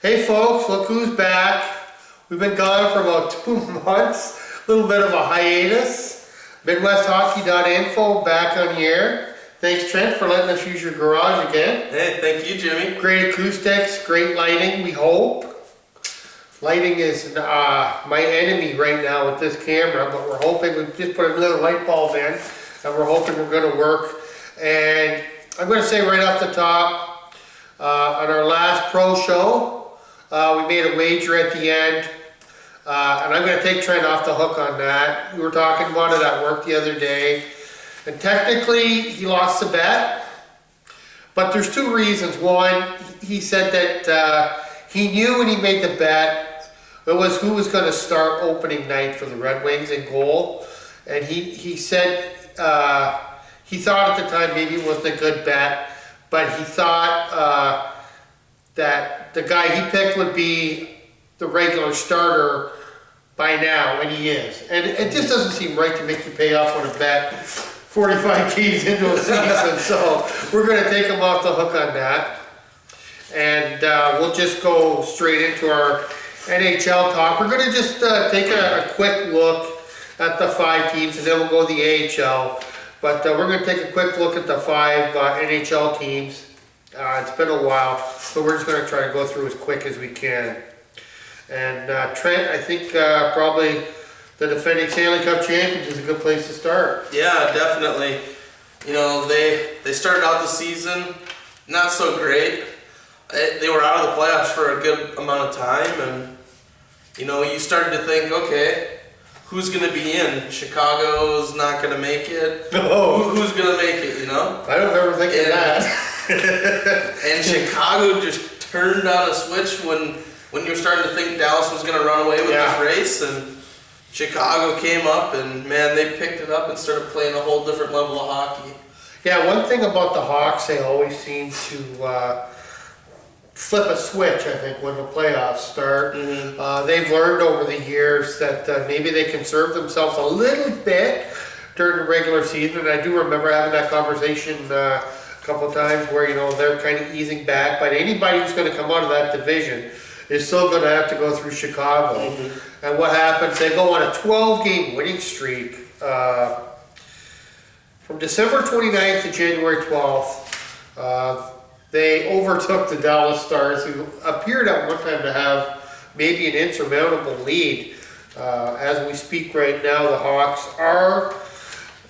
Hey folks, look who's back. We've been gone for about 2 months, a little bit of a hiatus. Midwesthockeyinfo back on the air. Thanks Trent for letting us use your garage again. Hey, thank you Jimmy. Great acoustics, great lighting, we hope. Lighting is my enemy right now with this camera, but we're hoping we just put another light bulb in and we're hoping we're going to work. And I'm going to say right off the top, on our last pro show, we made a wager at the end, and I'm going to take Trent off the hook on that. We were talking about it at work the other day, and technically he lost the bet, but there's two reasons. One, he said that he knew when he made the bet it was who was going to start opening night for the Red Wings in goal, and he said he thought at the time maybe it wasn't a good bet, but he thought that the guy he picked would be the regular starter by now, and he is. And it just doesn't seem right to make you pay off on a bet 45 games into a season, so we're going to take him off the hook on that. And we'll just go straight into our NHL talk. We're going to just take a quick look at the 5 teams, and then we'll go to the AHL. But we're going to take a quick look at the 5 NHL teams. It's been a while, so we're just going to try to go through as quick as we can. And Trent, I think probably the defending Stanley Cup champions is a good place to start. Yeah, definitely. You know, they started out the season not so great. They were out of the playoffs for a good amount of time, and you know, you started to think, okay, who's going to be in? Chicago's not going to make it. Oh. Who's going to make it, you know? I don't remember thinking that. And Chicago just turned on a switch when you were starting to think Dallas was going to run away with this race, and Chicago came up, and man, they picked it up and started playing a whole different level of hockey. Yeah, one thing about the Hawks, they always seem to flip a switch, I think, when the playoffs start. Mm-hmm. They've learned over the years that maybe they can serve themselves a little bit during the regular season, and I do remember having that conversation a couple of times where, you know, they're kind of easing back, but anybody who's going to come out of that division is still going to have to go through Chicago. Mm-hmm. And what happens, they go on a 12-game winning streak from December 29th to January 12th. They overtook the Dallas Stars, who appeared at one time to have maybe an insurmountable lead. As we speak right now, the Hawks are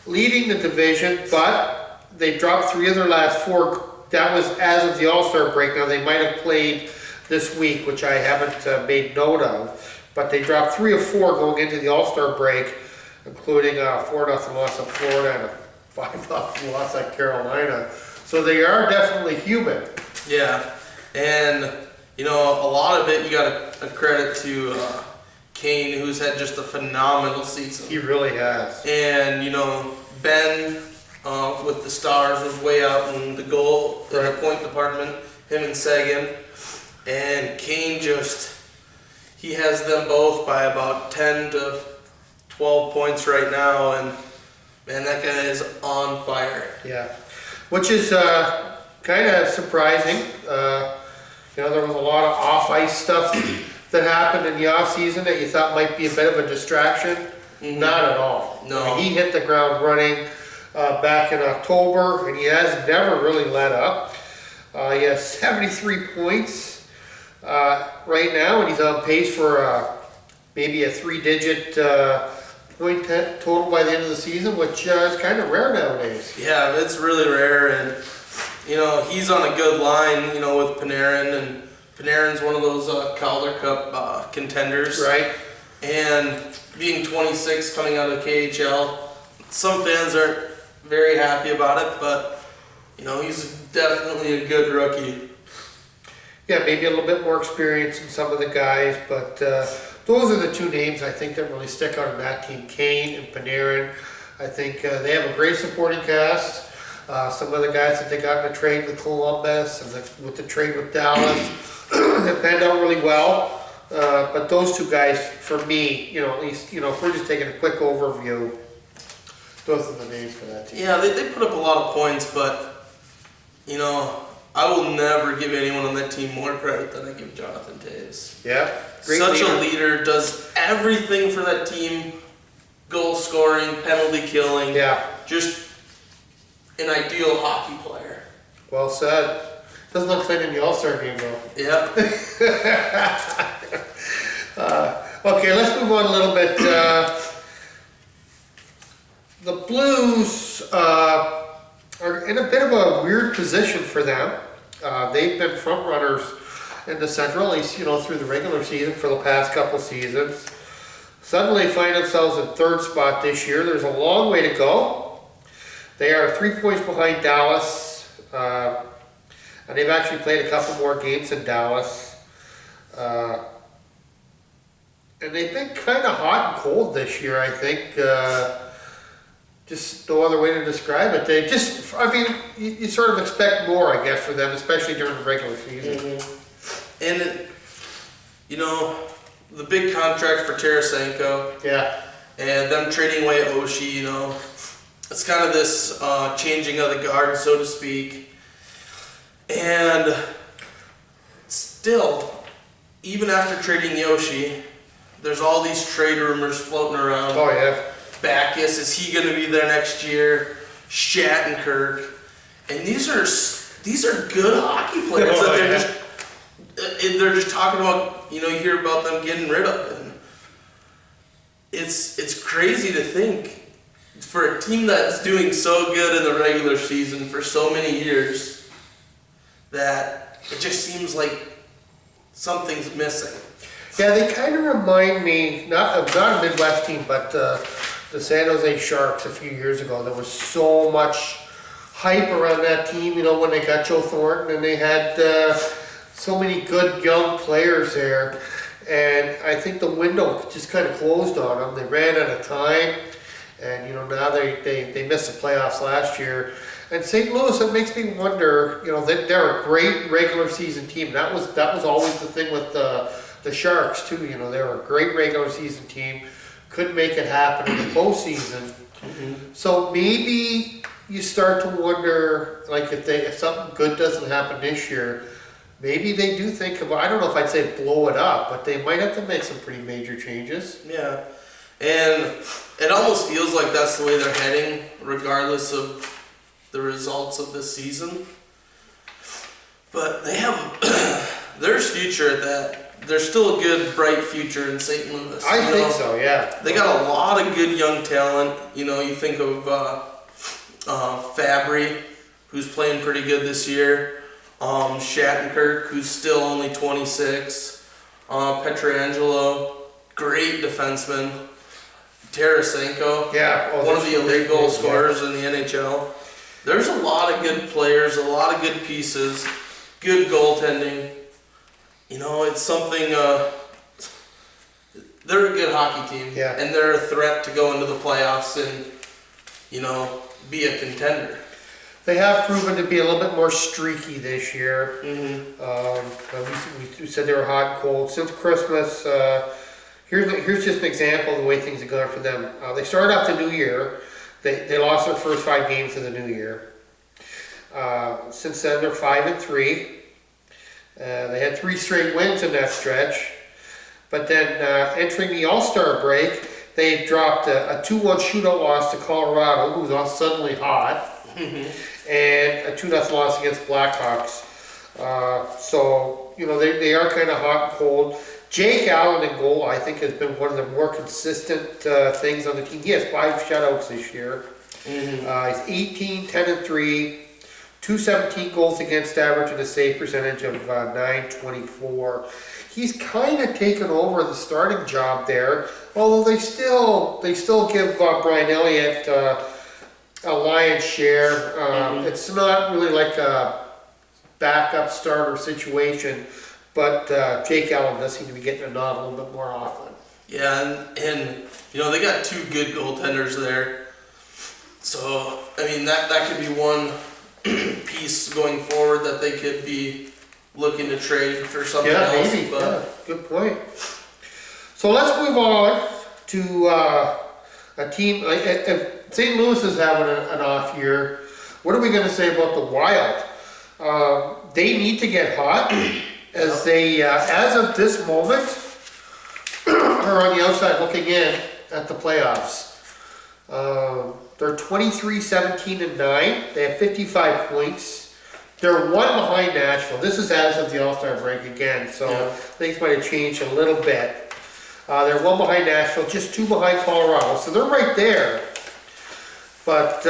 leading the division, but they dropped 3 of their last 4. That was as of the All-Star break. Now, they might have played this week, which I haven't made note of, but they dropped 3 of 4 going into the All-Star break, including a 4-0 loss at Florida and a 5-0 loss at Carolina. So they are definitely human. Yeah, and you know, a lot of it you got to credit to Kane, who's had just a phenomenal season. He really has. And you know, Ben with the Stars was way out in the goal in the point department. Him and Sagan, and Kane he has them both by about 10 to 12 points right now, and man, that guy is on fire. Yeah. Which is kind of surprising. You know, there was a lot of off-ice stuff that happened in the off-season that you thought might be a bit of a distraction. Mm-hmm. Not at all. No. I mean, he hit the ground running back in October, and he has never really let up. He has 73 points right now, and he's on pace for maybe a 3-digit point total by the end of the season, which is kind of rare nowadays. Yeah, it's really rare, and you know, he's on a good line, you know, with Panarin, and Panarin's one of those Calder Cup contenders. Right. And being 26 coming out of the KHL, some fans aren't very happy about it, but you know, he's definitely a good rookie. Yeah, maybe a little bit more experience than some of the guys, but those are the 2 names I think that really stick out in that team, Kane and Panarin. I think they have a great supporting cast. Some of the guys that they got in a trade with Columbus and with the trade with Dallas have panned out really well. But those 2 guys, for me, you know, at least, you know, if we're just taking a quick overview, those are the names for that team. Yeah, they put up a lot of points, but you know, I will never give anyone on that team more credit than I give Jonathan Toews. Yeah. Great Such leader. a leader, does everything for that team, goal scoring, penalty killing. Yeah. Just an ideal hockey player. Well said. Doesn't look like in the All-Star game though. Yep. Okay, let's move on a little bit. The Blues are in a bit of a weird position for them. They've been front runners in the Central, at least through the regular season for the past couple seasons. Suddenly find themselves in third spot this year. There's a long way to go. They are 3 points behind Dallas, and they've actually played a couple more games than Dallas. And they've been kind of hot and cold this year, I think. Just no other way to describe it. They just, you sort of expect more, I guess, for them, especially during the regular season. Mm-hmm. And, the big contract for Tarasenko. Yeah. And them trading away Oshie, it's kind of this changing of the guard, so to speak. And still, even after trading Oshie, there's all these trade rumors floating around. Oh, yeah. Backus, is he going to be there next year? Shattenkirk. And these are good hockey players that they're just talking about, you hear about them getting rid of. And it's crazy to think for a team that's doing so good in the regular season for so many years that it just seems like something's missing. Yeah, they kind of remind me, not a Midwest team, but the San Jose Sharks a few years ago. There was so much hype around that team, when they got Joe Thornton, and they had so many good young players there. And I think the window just kind of closed on them. They ran out of time, and now they missed the playoffs last year. And St. Louis, it makes me wonder, they're a great regular season team. That was always the thing with the Sharks too. They were a great regular season team, couldn't make it happen in the postseason. Mm-hmm. So maybe you start to wonder, like if something good doesn't happen this year, maybe they do think about, I don't know if I'd say blow it up, but they might have to make some pretty major changes. Yeah, and it almost feels like that's the way they're heading, regardless of the results of this season. But they have, there's future at that. There's still a good, bright future in St. Louis. I think so, yeah. They got a lot of good young talent. You think of Fabry, who's playing pretty good this year. Shattenkirk, who's still only 26. Pietrangelo, great defenseman. Tarasenko, one of the elite goal scorers in the NHL. There's a lot of good players, a lot of good pieces, good goaltending. It's something, they're a good hockey team, and they're a threat to go into the playoffs and, be a contender. They have proven to be a little bit more streaky this year. Mm-hmm. We said they were hot and cold. Since Christmas, here's just an example of the way things have gone for them. They started off the new year. They lost their first 5 games of the new year. Since then, they're 5-3. They had 3 straight wins in that stretch. But then entering the All-Star break, they dropped a 2-1 shootout loss to Colorado, who's all suddenly hot, and a 2-0 loss against Blackhawks. So, they are kind of hot and cold. Jake Allen in goal, I think, has been one of the more consistent things on the team. He has 5 shutouts this year. Mm-hmm. He's 18, 10-3. 217 goals against average and a save percentage of .924. He's kind of taken over the starting job there, although they still give Brian Elliott a lion's share. It's not really like a backup starter situation, but Jake Allen does seem to be getting a nod a little bit more often. Yeah, and they got 2 good goaltenders there. So, that could be one piece going forward that they could be looking to trade for something else. Maybe. Yeah, good point. So let's move on to a team. If St. Louis is having an off year, what are we going to say about the Wild? They need to get hot as they, as of this moment, are on the outside looking in at the playoffs. They're 23-17-9. They have 55 points. They're one behind Nashville. This is as of the All-Star break again, so things might have changed a little bit. They're one behind Nashville, just two behind Colorado, so they're right there. But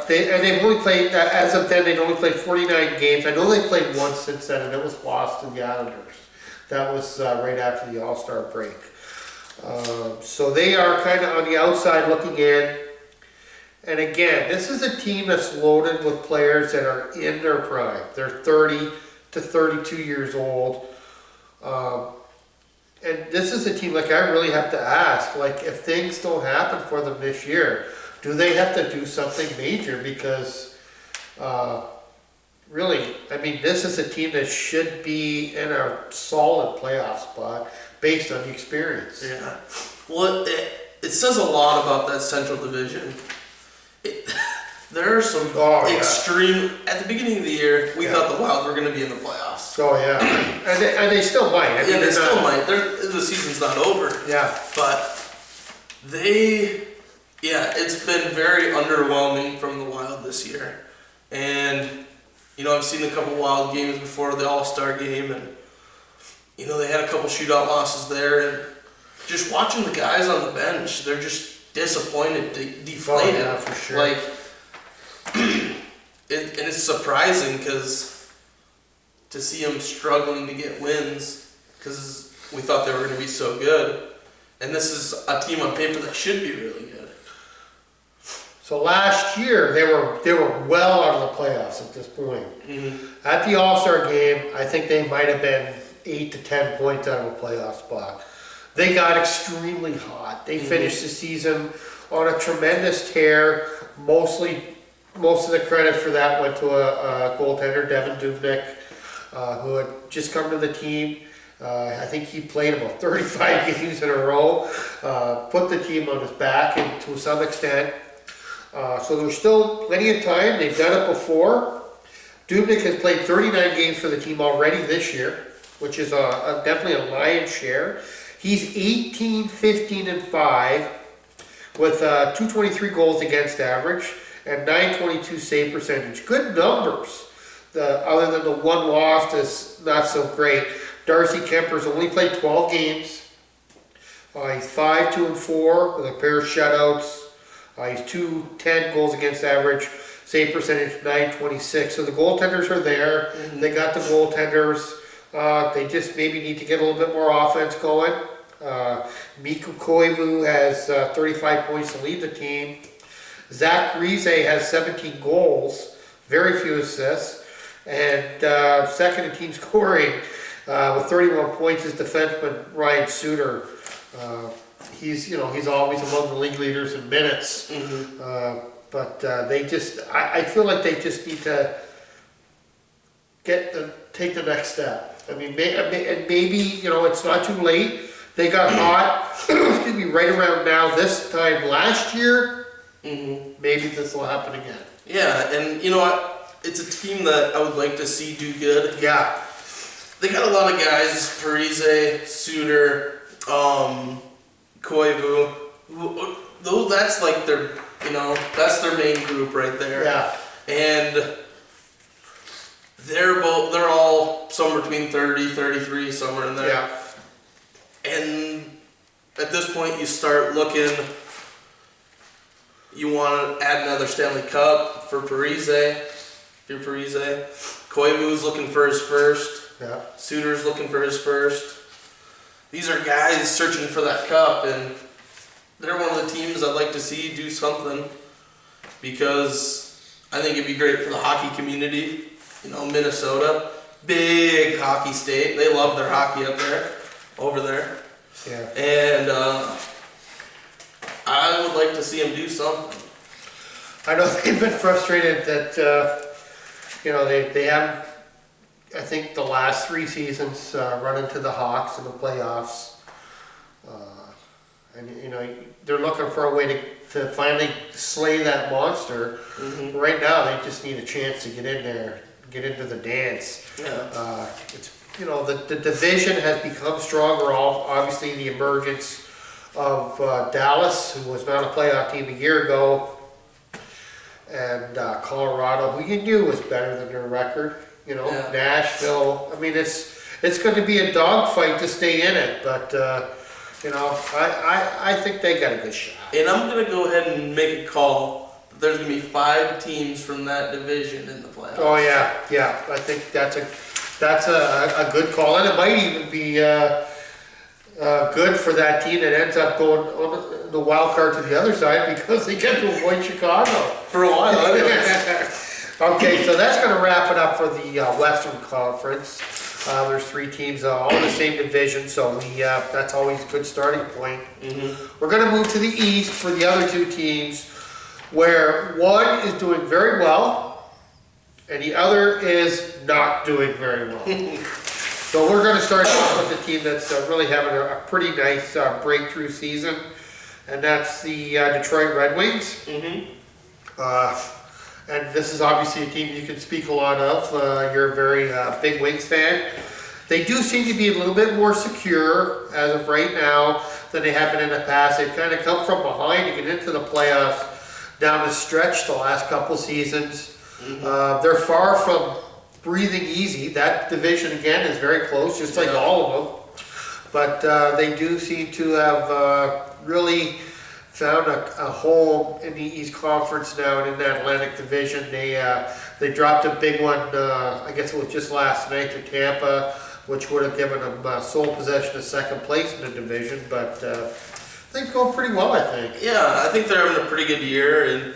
they've only played, as of then, they'd only played 49 games. I know they played once since then, and it was lost to the Islanders. That was right after the All-Star break. So they are kind of on the outside looking in. And again, this is a team that's loaded with players that are in their prime. They're 30 to 32 years old. And this is a team, like, I really have to ask, like, if things don't happen for them this year, do they have to do something major? Because, really, I mean, this is a team that should be in a solid playoff spot based on the experience. Yeah. Well, it says a lot about that Central Division. There are some extreme. At the beginning of the year, we thought the Wild were going to be in the playoffs. Oh yeah, and they still might. I mean, they still might. The season's not over. Yeah, but it's been very underwhelming from the Wild this year. And I've seen a couple Wild games before the All-Star game, and they had a couple shootout losses there, and just watching the guys on the bench, they're just disappointed, deflated. Oh, yeah, for sure. Like, and it's surprising to see them struggling to get wins, because we thought they were going to be so good, and this is a team on paper that should be really good. So last year they were well out of the playoffs at this point. Mm-hmm. At the All-Star game, I think they might have been 8 to 10 points out of a playoff spot. They got extremely hot. They finished the season on a tremendous tear. Most of the credit for that went to a goaltender, Devin Dubnyk, who had just come to the team. I think he played about 35 games in a row, put the team on his back, and to some extent. So there's still plenty of time. They've done it before. Dubnyk has played 39 games for the team already this year, which is definitely a lion's share. He's 18, 15, and 5 with 223 goals against average and 922 save percentage. Good numbers. Other than the one loss is not so great. Darcy Kemper's only played 12 games. He's 5, 2, and 4 with a pair of shutouts. He's 210 goals against average, save percentage 926. So the goaltenders are there. Mm-hmm. They got the goaltenders. They just maybe need to get a little bit more offense going. Mikko Koivu has 35 points to lead the team. Zach Parise has 17 goals, very few assists, and second in team scoring with 31 points is defenseman Ryan Suter. He's always among the league leaders in minutes. Mm-hmm. But I feel like they just need to take the next step. I mean, maybe it's not too late. They got hot, excuse me, right around now. This time last year, maybe this will happen again. Yeah, and you know what? It's a team that I would like to see do good. Yeah. They got a lot of guys: Parise, Suter, Koivu. Though that's like that's their main group right there. Yeah. And they're all somewhere between 30, 33, somewhere in there. Yeah. And at this point, you start looking. You want to add another Stanley Cup for Parise. If you're Parise, Koivu's looking for his first. Yeah. Suter's looking for his first. These are guys searching for that cup, and they're one of the teams I'd like to see do something, because I think it'd be great for the hockey community. Minnesota, big hockey state. They love their hockey over there. Yeah. And I would like to see them do something. I know they've been frustrated that they haven't. I think the last 3 seasons run into the Hawks in the playoffs, and they're looking for a way to finally slay that monster. Mm-hmm. Right now, they just need a chance to get in there get into the dance. Yeah. It's, the division has become stronger, obviously the emergence of Dallas, who was not a playoff team a year ago, and Colorado, who you knew was better than their record. Yeah. Nashville. I mean, it's going to be a dogfight to stay in it, but I think they got a good shot. And I'm gonna go ahead and make a call. There's gonna be 5 teams from that division in the playoffs. Oh yeah. I think that's a good call, and it might even be good for that team that ends up going on the wild card to the other side because they get to avoid Chicago For a while, anyways. Okay, so that's going to wrap it up for the Western Conference. There's 3 teams all in the same division, so that's always a good starting point. Mm-hmm. We're going to move to the East for the other 2 teams, where one is doing very well, and the other is not doing very well. So we're going to start off with a team that's really having a pretty nice breakthrough season, and that's the Detroit Red Wings. Mm-hmm. And this is obviously a team you can speak a lot of. You're a very big Wings fan. They do seem to be a little bit more secure as of right now than they have been in the past. They've kind of come from behind to get into the playoffs down the stretch the last couple seasons. Mm-hmm. They're far from breathing easy. That division, again, is very close, just like all of them. But they do seem to have really found a home in the East Conference now and in that Atlantic Division. They dropped a big one, I guess it was just last night, to Tampa, which would have given them sole possession of second place in the division. But they're going pretty well, I think. Yeah, I think they're having a pretty good year, and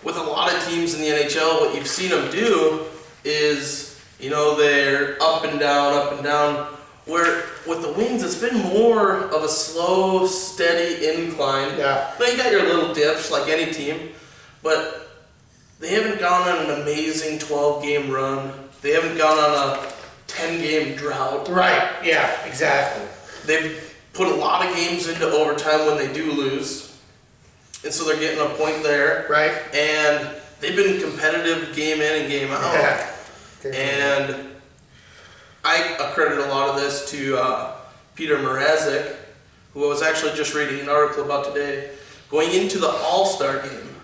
with a lot of teams in the NHL, what you've seen them do is, they're up and down, where with the Wings, it's been more of a slow, steady incline. Yeah. But you got your little dips, like any team, but they haven't gone on an amazing 12-game run. They haven't gone on a 10-game drought. Right, yeah, exactly. They've put a lot of games into overtime when they do lose, and so they're getting a point there. Right. And they've been competitive game in and game out. Yeah. And I accredit a lot of this to Peter Mrazek, who I was actually just reading an article about today. Going into the All-Star game,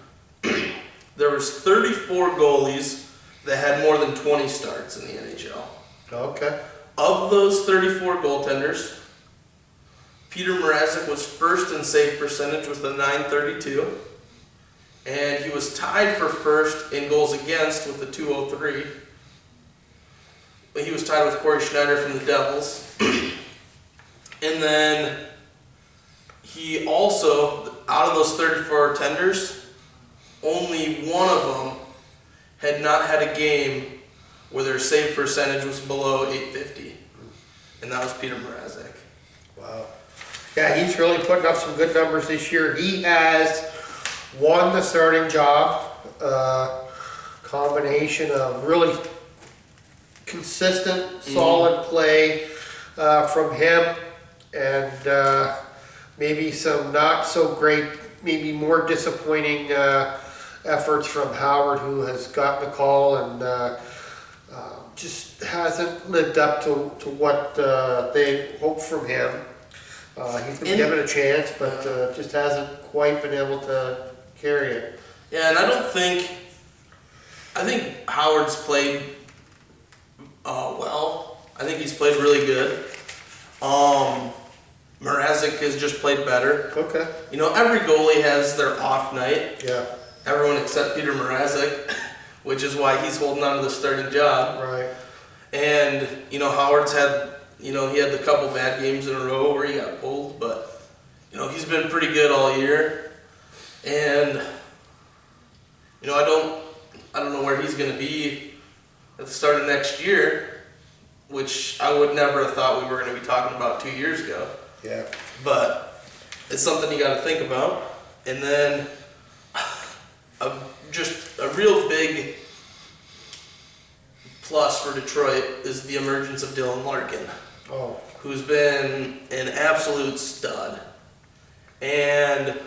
there was 34 goalies that had more than 20 starts in the NHL. Okay. Of those 34 goaltenders, Peter Mrazek was first in save percentage with a .932, and he was tied for first in goals against with a .203. But he was tied with Corey Schneider from the Devils. And then he also, out of those 34 tenders, only one of them had not had a game where their save percentage was below .850. And that was Peter Mrazek. Wow. Yeah, he's really putting up some good numbers this year. He has won the starting job. Combination of really consistent, solid play from him, and maybe some not so great, maybe more disappointing efforts from Howard, who has gotten the call and just hasn't lived up to what they hoped from him. He's been given a chance, but just hasn't quite been able to carry it. Yeah, and I think Howard's played well. I think he's played really good. Mrazek has just played better. Okay. Every goalie has their off night. Yeah. Everyone except Peter Mrazek, which is why he's holding on to the starting job. Right. And, Howard's had, he had the couple bad games in a row where he got pulled, but, he's been pretty good all year. And, I don't know where he's going to be at the start of next year, which I would never have thought we were going to be talking about 2 years ago. Yeah. But it's something you got to think about. And then just a real big plus for Detroit is the emergence of Dylan Larkin, who's been an absolute stud. And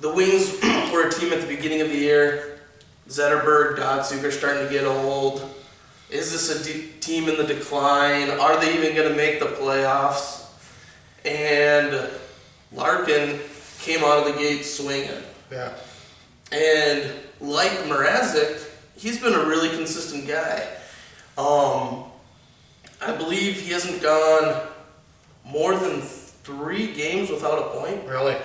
the Wings were a team at the beginning of the year Zetterberg, Datsuk are starting to get old. Is this a team in the decline? Are they even going to make the playoffs? And Larkin came out of the gate swinging. Yeah. And like Mrazek, he's been a really consistent guy. I believe he hasn't gone more than 3 games without a point. Really?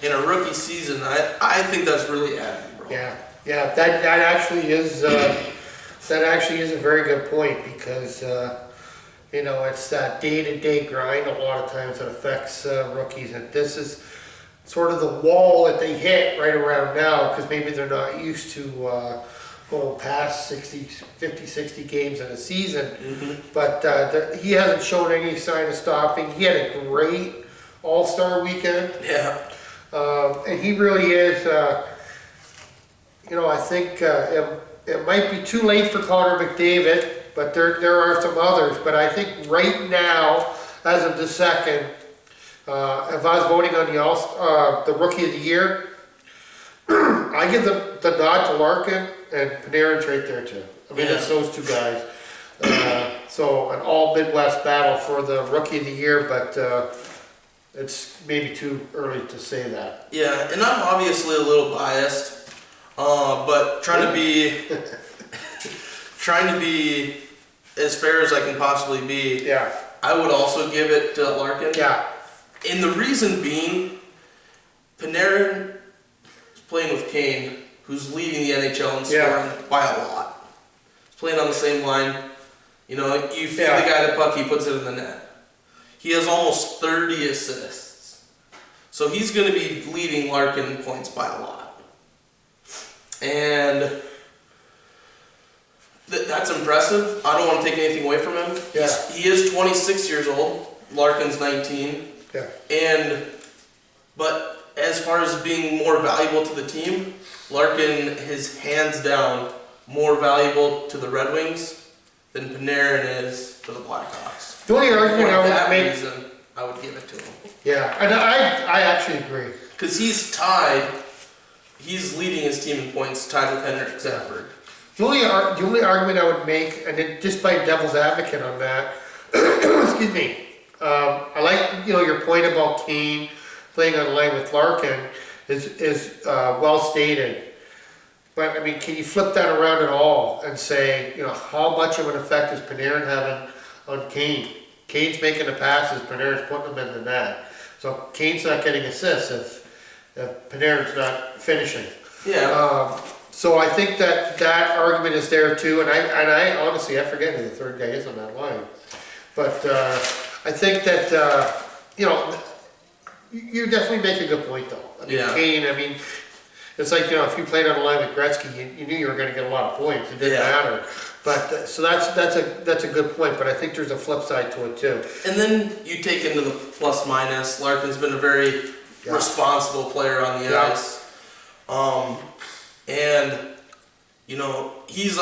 In a rookie season. I think that's really admirable. Yeah. Yeah. That actually is a very good point because it's that day-to-day grind a lot of times that affects rookies, and this is sort of the wall that they hit right around now because maybe they're not used to going past 50, 60 games in a season. Mm-hmm. But he hasn't shown any sign of stopping. He had a great All-Star weekend. Yeah. And he really is, I think it might be too late for Connor McDavid, but there are some others. But I think right now, as of the second, if I was voting on the Rookie of the Year, I give the nod to Larkin, and Panarin's right there too. I mean, it's those two guys. So an all Midwest battle for the Rookie of the Year, but it's maybe too early to say that. Yeah, and I'm obviously a little biased, but trying to be as fair as I can possibly be. Yeah. I would also give it to Larkin. Yeah. And the reason being, Panarin is playing with Kane, who's leading the NHL in scoring by a lot. He's playing on the same line. You feed the guy the puck, he puts it in the net. He has almost 30 assists. So he's going to be leading Larkin in points by a lot. And that's impressive. I don't want to take anything away from him. Yeah. He is 26 years old. Larkin's 19. Yeah. But as far as being more valuable to the team, Larkin is hands down more valuable to the Red Wings than Panarin is to the Blackhawks. The only argument I would make, reason, I would give it to him. Yeah, and I actually agree. Because he's leading his team in points, tied with Henrik Zetterberg. The only argument I would make, and then just by devil's advocate on that, excuse me, I like your point about Kane playing on line with Larkin is well stated. But I mean, can you flip that around at all and say, how much of an effect is Panarin having on Kane? Kane's making the passes, Panarin's putting them in the net. So Kane's not getting assists if Panarin's not finishing. Yeah. So I think that argument is there too, and I honestly I forget who the third guy is on that line, but I think that you definitely make a good point though. I mean, Kane, it's like if you played on a line with Gretzky, you knew you were going to get a lot of points. It didn't matter. But so that's a good point. But I think there's a flip side to it too. And then you take into the plus minus. Larkin's been a very responsible player on the ice. And he's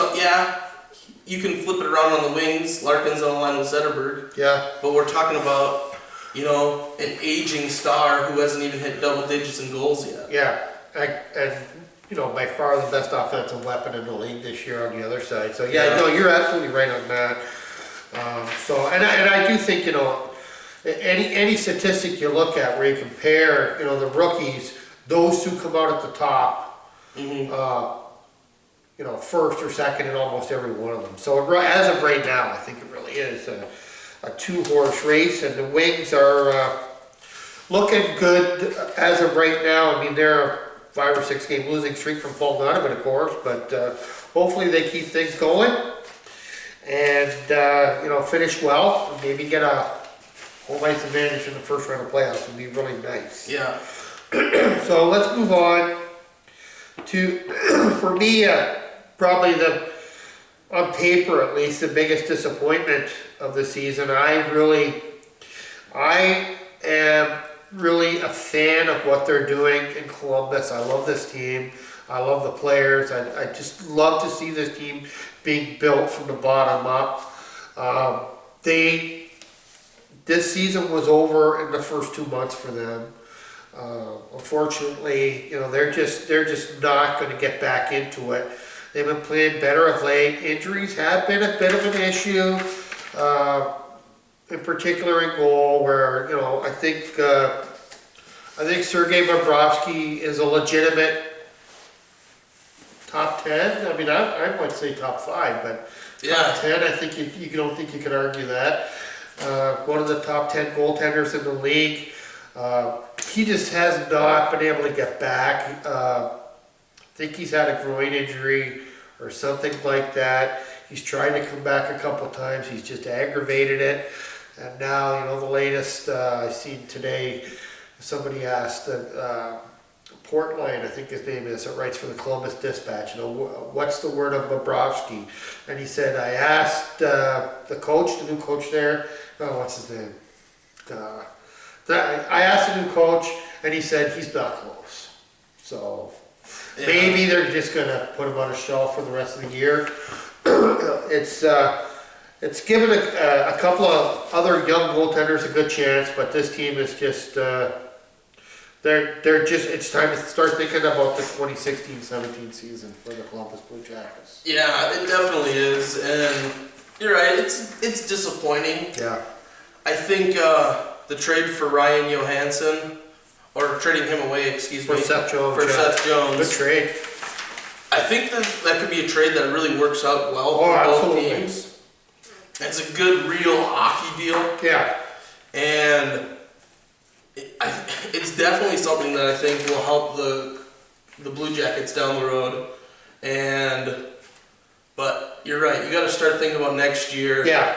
you can flip it around on the wings. Larkin's on the line with Zetterberg. Yeah. But we're talking about an aging star who hasn't even hit double digits in goals yet. Yeah. And by far the best offensive weapon in the league this year on the other side. So you're absolutely right on that. And I do think any statistic you look at where you compare the rookies, those two come out at the top. Mm-hmm. First or second in almost every one of them. So as of right now, I think it really is a two-horse race, and the Wings are looking good as of right now. I mean, they're a 5 or 6 game losing streak from falling out of it, of course, but hopefully they keep things going and finish well and maybe get a home ice advantage in the first round of playoffs. Would be really nice. Yeah. So let's move on to, for me, probably on paper at least, the biggest disappointment of the season. I am really a fan of what they're doing in Columbus. I love this team. I love the players. I just love to see this team being built from the bottom up. This season was over in the first 2 months for them. Unfortunately, they're just not going to get back into it. They've been playing better of late. Injuries have been a bit of an issue, in particular in goal, where, you know, I think Sergei Bobrovsky is a legitimate top 10. I mean, I might say top 5, but top 10, I think you don't think you could argue that. One of the top 10 goaltenders in the league. He just has not been able to get back. I think he's had a groin injury or something like that. He's tried to come back a couple times. He's just aggravated it. And now, you know, the latest I seen today, somebody asked Portline, I think his name is, that writes for the Columbus Dispatch, you know, what's the word of Bobrovsky? And he said, I asked the coach, the new coach there, what's his name? I asked the new coach, and he said he's not close. So maybe they're just going to put him on a shelf for the rest of the year. It's given a couple of other young goaltenders a good chance, but this team is just it's time to start thinking about the 2016-17 season for the Columbus Blue Jackets. Yeah, it definitely is, and you're right. It's disappointing. Yeah, I think the trade for Ryan Johansson, or trading him away, for Seth Jones. Seth Jones. Good trade. I think that could be a trade that really works out well for both teams. It's a good, real hockey deal. Yeah. And it's definitely something that I think will help the Blue Jackets down the road. But you're right. You got to start thinking about next year. Yeah.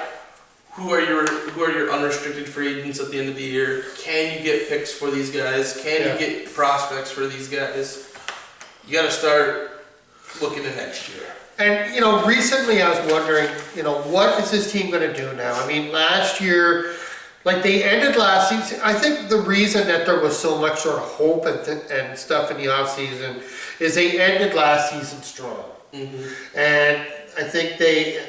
Who are your unrestricted free agents at the end of the year? Can you get picks for these guys? Can you get prospects for these guys? You got to start looking at next year. And, you know, recently I was wondering, you know, what is this team going to do now? I mean, last year, like they ended last season, I think the reason that there was so much sort of hope and stuff in the offseason is they ended last season strong. Mm-hmm. And I think they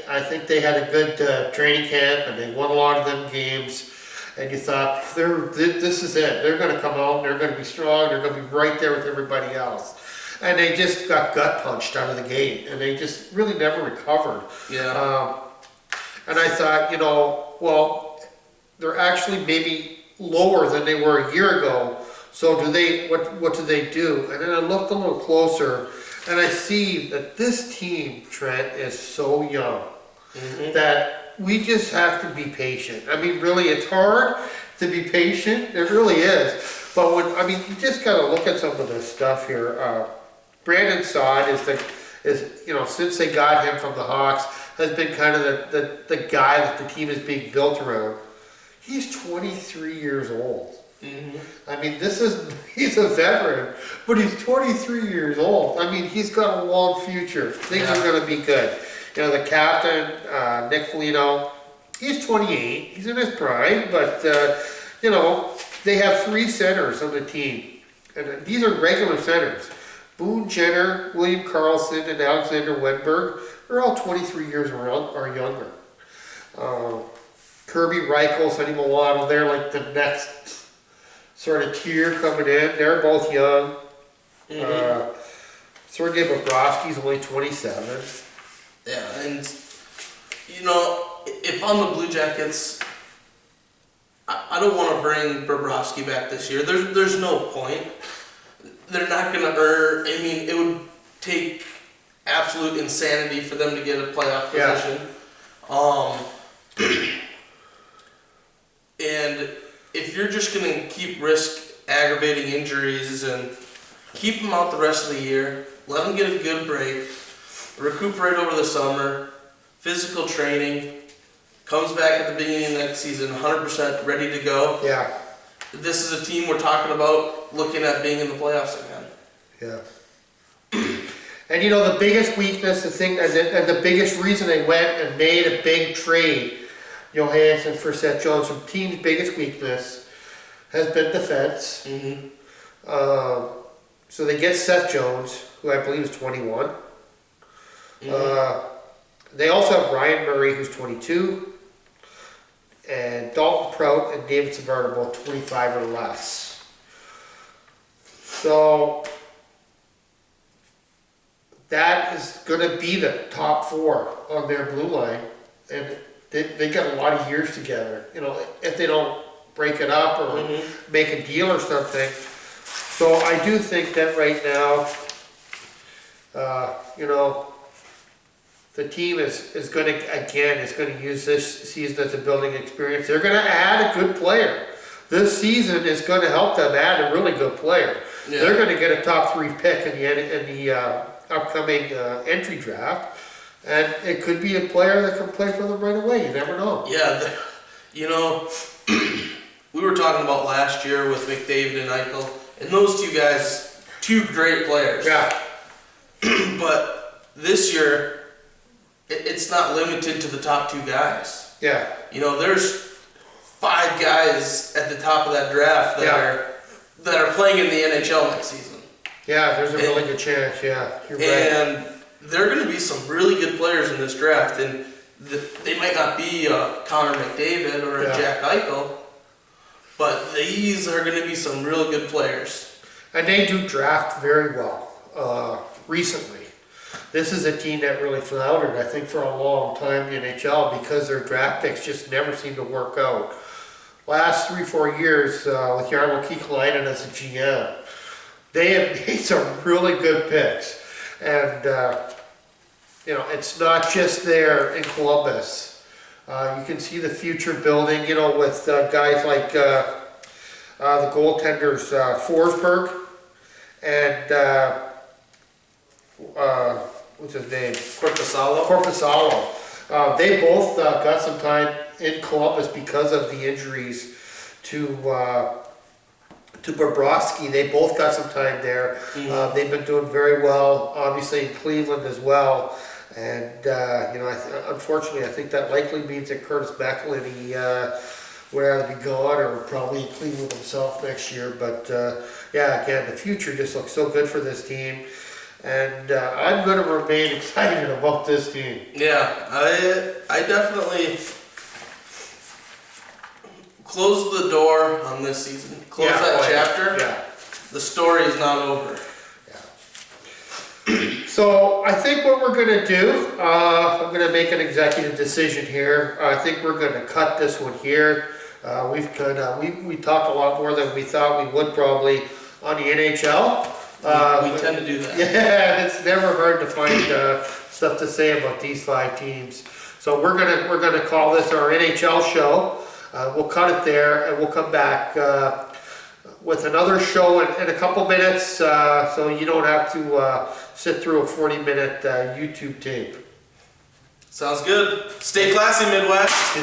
had a good training camp, and they won a lot of them games. And you thought, this is it. They're going to come out, and they're going to be strong, they're going to be right there with everybody else. And they just got gut punched out of the gate, and they just really never recovered. Yeah. And I thought, you know, well, they're actually maybe lower than they were a year ago. So what do they do? And then I looked a little closer, and I see that this team, Trent, is so young that we just have to be patient. I mean, really, it's hard to be patient. It really is. But you just got to look at some of this stuff here. Brandon Saad is you know, since they got him from the Hawks, has been kind of the guy that the team is being built around. He's 23 years old. Mm-hmm. I mean, he's a veteran, but he's 23 years old. I mean, he's got a long future. Things are going to be good. You know, the captain, Nick Foligno, he's 28. He's in his prime, but, you know, they have 3 centers on the team. And these are regular centers. Boone Jenner, William Karlsson, and Alexander Wedberg, they're all 23 years or younger. Kirby Reichel, Sonny Milano, they're like the next sort of tier coming in. They're both young. Mm-hmm. Sergei Bobrovsky's only 27. Yeah, and, you know, if I'm the Blue Jackets, I don't want to bring Bobrovsky back this year. There's no point. They're not going to earn. I mean, it would take absolute insanity for them to get a playoff position. Yeah. And if you're just going to risk aggravating injuries and keep them out the rest of the year, let them get a good break, recuperate over the summer, physical training, comes back at the beginning of next season 100% ready to go. Yeah. This is a team we're talking about looking at being in the playoffs again. Yeah. And you know, the biggest weakness, and the biggest reason they went and made a big trade, Johansson for Seth Jones, the team's biggest weakness has been defense. Mm-hmm. So they get Seth Jones, who I believe is 21. Mm-hmm. They also have Ryan Murray, who's 22. And Dalton Prout and David Savard are both 25 or less. So that is gonna be the top four on their blue line, and they got a lot of years together, you know, if they don't break it up or make a deal or something. So I do think that right now, you know, the team is gonna use this season as a building experience. They're gonna add a good player. This season is gonna help them add a really good player. Yeah. They're gonna get a top 3 pick in the upcoming entry draft, and it could be a player that can play for them right away. You never know. Yeah, you know, we were talking about last year with McDavid and Eichel, and those two guys, 2 great players. Yeah. But this year, it's not limited to the top 2 guys. Yeah. You know, there's 5 guys at the top of that draft that are playing in the NHL next season. Yeah, there's a really good chance. Yeah, you're right. And there are going to be some really good players in this draft, and they might not be Connor McDavid or a Jack Eichel, but these are going to be some real good players. And they do draft very well recently. This is a team that really floundered, I think, for a long time in the NHL because their draft picks just never seem to work out. Last 3-4 years with Jarmo Kekalainen as a GM, they have made some really good picks. And, you know, it's not just there in Columbus. You can see the future building, you know, with guys like the goaltenders Forsberg and what's his name? Korpisalo. They both got some time in Columbus because of the injuries to Bobrovsky. They both got some time there. They've been doing very well, obviously in Cleveland as well. And you know, unfortunately, I think that likely means that Curtis McElhinney would either be gone or probably in Cleveland himself next year. But yeah, again, the future just looks so good for this team. And I'm going to remain excited about this team. Yeah, I definitely close the door on this season. Close that chapter. Yeah. The story is not over. Yeah. So I think what we're going to do, I'm going to make an executive decision here. I think we're going to cut this one here. We talked a lot more than we thought we would probably on the NHL. We tend to do that. Yeah, it's never hard to find stuff to say about these 5 teams. So we're gonna call this our NHL show. We'll cut it there, and we'll come back with another show in a couple minutes, so you don't have to sit through a 40-minute YouTube tape. Sounds good. Stay classy, Midwest.